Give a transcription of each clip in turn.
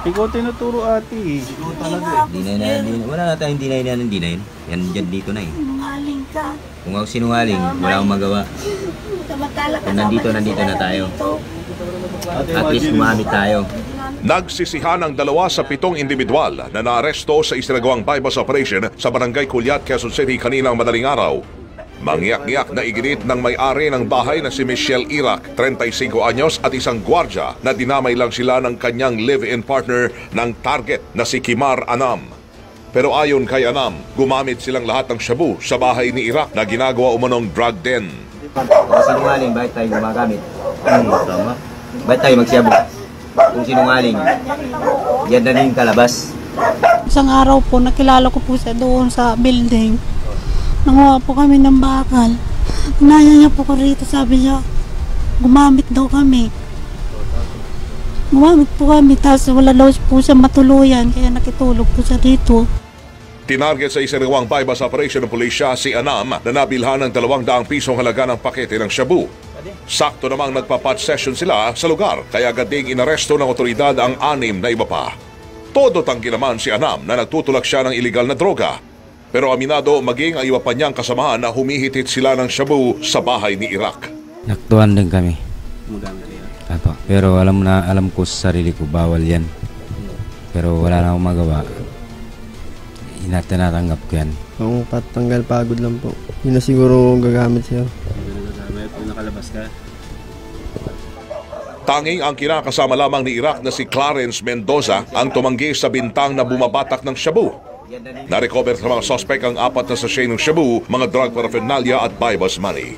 Ikaw tinuturo ate eh. Ikaw talaga eh. Wala na tayong deny na ng deny. Yan dyan dito na eh. Sinungaling ka. Kung ako sinungaling, wala akong magawa. Kung nandito na tayo. At least gumamit tayo. Nagsisihan ang 2 sa 7 individual na naaresto sa isinagawang bypass operation sa Barangay Culiat, Quezon City kaninang madaling araw. Mangyak-ngyak na iginit ng may-ari ng bahay na si Michelle Irac, 35 anyos at isang gwardya na dinamay lang sila ng kanyang live-in partner ng target na si Kimar Anam. Pero ayon kay Anam, gumamit silang lahat ng shabu sa bahay ni Irac na ginagawa umanong drug den. Kung sinungaling, bakit tayo gumagamit? Tama. Bakit tayo magsiyabu? Kung sinungaling, yan na rin kalabas. Isang araw po, nakilala ko po siya doon sa building. Nanguha po kami ng bakal. Naya niya po ko rito, sabi niya, gumamit daw kami. Gumamit po kami, tapos wala daw po siya matuluyan, kaya nakitulog po siya dito. Tinarget sa isinagawang bypass operation ng pulisya si Anam na nabilhan ng 200 pisong halaga ng pakete ng shabu. Sakto namang nagpa-pot session sila sa lugar, kaya agad ding inaresto ng otoridad ang 6 na iba pa. Todo tanggi naman si Anam na nagtutulak siya ng iligal na droga. Pero aminado maging ang iba pa niyang kasamahan na humihitit sila ng shabu sa bahay ni Irac. Naktuhan din kami. Apo. Pero alam ko sa sarili ko, bawal yan. Pero wala na akong magawa. Tinatanggap ko yan. Ang patanggal pagod lang po. Yun na siguro gagamit siya. Nakalabas ka? Tanging ang kinakasama lamang ni Irac na si Clarence Mendoza ang tumanggi sa bintang na bumabatak ng shabu. Na-recover sa mga suspect ang 4 na sachet ng shabu, mga drug paraphernalia at bypass money.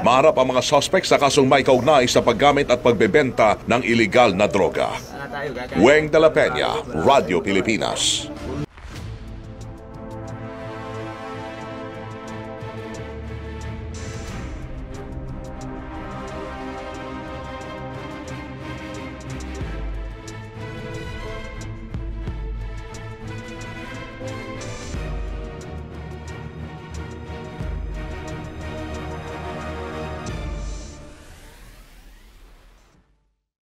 Maharap ang mga suspect sa kasong may kaugnay sa paggamit at pagbebenta ng iligal na droga. Weng de la Peña, Radio Pilipinas.